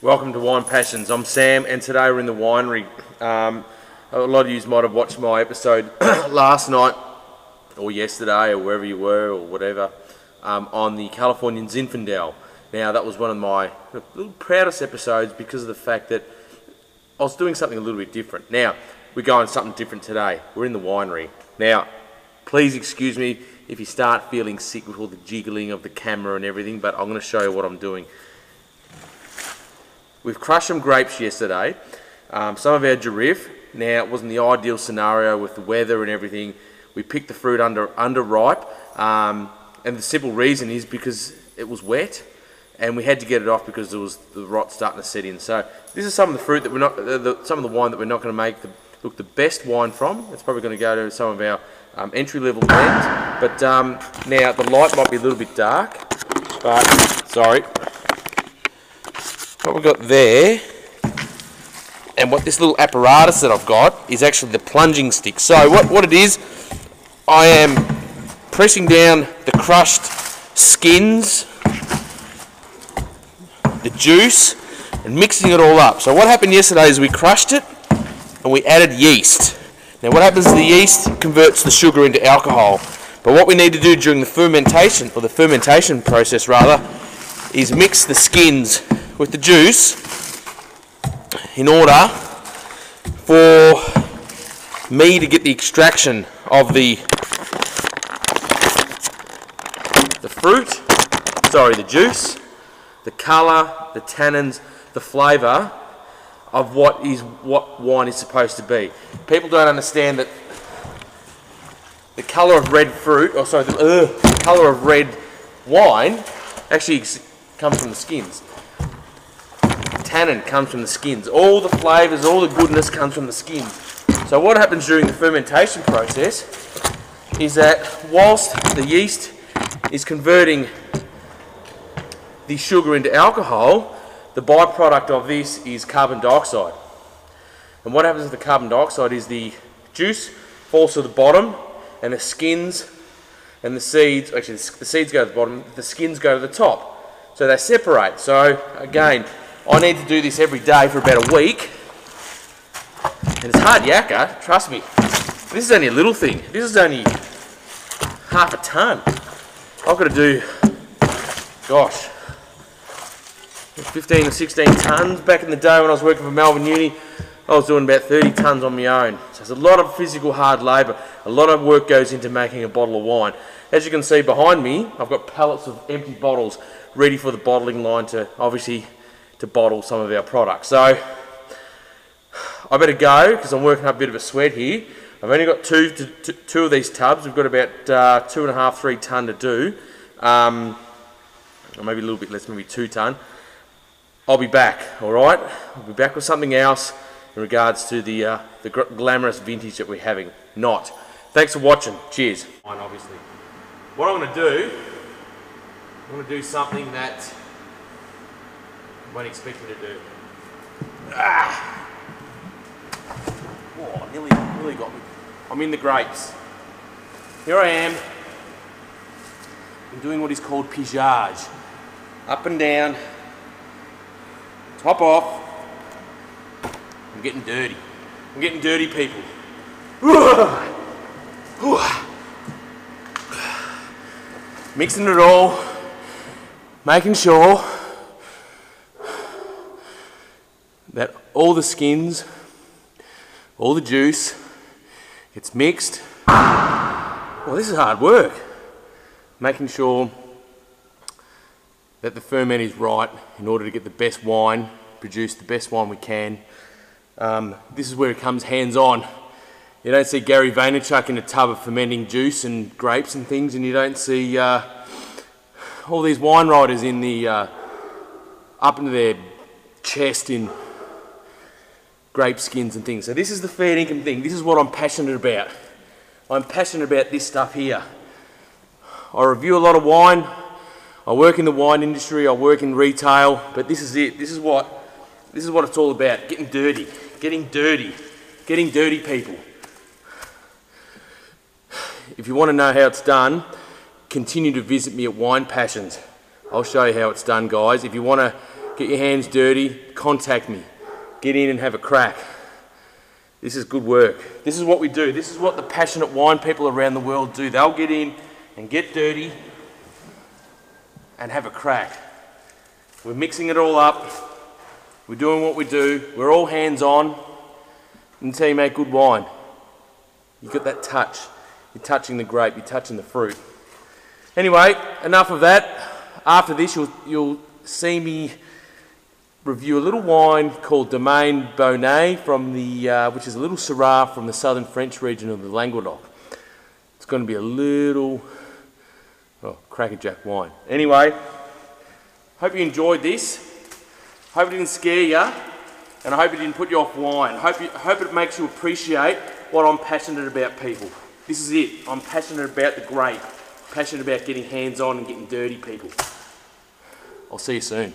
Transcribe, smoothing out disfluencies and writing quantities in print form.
Welcome to Wine Passions. I'm Sam, and today we're in the winery. A lot of you might have watched my episode last night, or yesterday, or wherever you were, or whatever, on the Californian Zinfandel. Now, that was one of my little proudest episodes because of the fact that I was doing something a little bit different. Now, we're going something different today. We're in the winery. Now, please excuse me if you start feeling sick with all the jiggling of the camera and everything, but I'm going to show you what I'm doing. We've crushed some grapes yesterday, some of our Giriffe. Now, it wasn't the ideal scenario with the weather and everything. We picked the fruit under ripe, and the simple reason is because it was wet, and we had to get it off because there was the rot starting to set in. So this is some of the fruit that we're not, some of the wine that we're not going to make the best wine from. It's probably going to go to some of our entry-level blends. But now the light might be a little bit dark, but sorry. What we've got there, and what this little apparatus that I've got is actually the plunging stick. So what it is, I am pressing down the crushed skins, the juice, and mixing it all up. So what happened yesterday is we crushed it and we added yeast. Now what happens is the yeast converts the sugar into alcohol. But what we need to do during the fermentation, or the fermentation process rather, is mix the skins with the juice in order for me to get the extraction of the fruit, the juice, the colour, the tannins, the flavour of what wine is supposed to be. People don't understand that the colour of red fruit, the colour of red wine actually comes from the skins. Tannin comes from the skins. All the flavours, all the goodness comes from the skins. So what happens during the fermentation process is that whilst the yeast is converting the sugar into alcohol, the byproduct of this is carbon dioxide. And what happens with the carbon dioxide is the juice falls to the bottom, and the skins and the seeds, actually the seeds go to the bottom, the skins go to the top. So they separate. So again, I need to do this every day for about a week, and it's hard yakka, trust me. This is only a little thing. This is only half a tonne. I've got to do, gosh, 15 or 16 tonnes. Back in the day when I was working for Melbourne Uni, I was doing about 30 tonnes on my own. So there's a lot of physical hard labour. A lot of work goes into making a bottle of wine. As you can see behind me, I've got pallets of empty bottles ready for the bottling line to obviously to bottle some of our products. So I better go because I'm working up a bit of a sweat here. I've only got two of these tubs. We've got about 2.5, 3 tonne to do, or maybe a little bit less, maybe 2 tonne. I'll be back, all right? I'll be back with something else in regards to the glamorous vintage that we're having. Not. Thanks for watching. Cheers. Obviously, what I'm going to do, I'm going to do something that you won't expect me to do. Oh, nearly got me. I'm in the grapes. Here I am. I'm doing what is called pigeage. Up and down. Top off. I'm getting dirty. I'm getting dirty, people. Mixing it all. Making sure that all the skins, all the juice gets mixed. Well, this is hard work. Making sure that the ferment is right in order to get the best wine, produce the best wine we can. This is where it comes hands-on. You don't see Gary Vaynerchuk in a tub of fermenting juice and grapes and things, and you don't see all these wine writers in the up into their chest in grape skins and things. So this is the fair income thing. This is what I'm passionate about. I'm passionate about this stuff here. I review a lot of wine. I work in the wine industry. I work in retail. But this is it. This is what it's all about. Getting dirty. Getting dirty. Getting dirty, people. If you want to know how it's done, continue to visit me at Wine Passions. I'll show you how it's done, guys. If you want to get your hands dirty, contact me. Get in and have a crack. This is good work. This is what we do. This is what the passionate wine people around the world do. They'll get in and get dirty and have a crack. We're mixing it all up. We're doing what we do. We're all hands on until you make good wine. You've got that touch. You're touching the grape, you're touching the fruit. Anyway, enough of that. After this, you'll see me review a little wine called Domaine Bonnet from the, which is a little Syrah from the southern French region of the Languedoc. It's going to be a little, crackerjack wine. Anyway, hope you enjoyed this. Hope it didn't scare you, and I hope it didn't put you off wine. Hope it makes you appreciate what I'm passionate about, people. This is it. I'm passionate about the grape. Passionate about getting hands on and getting dirty, people. I'll see you soon.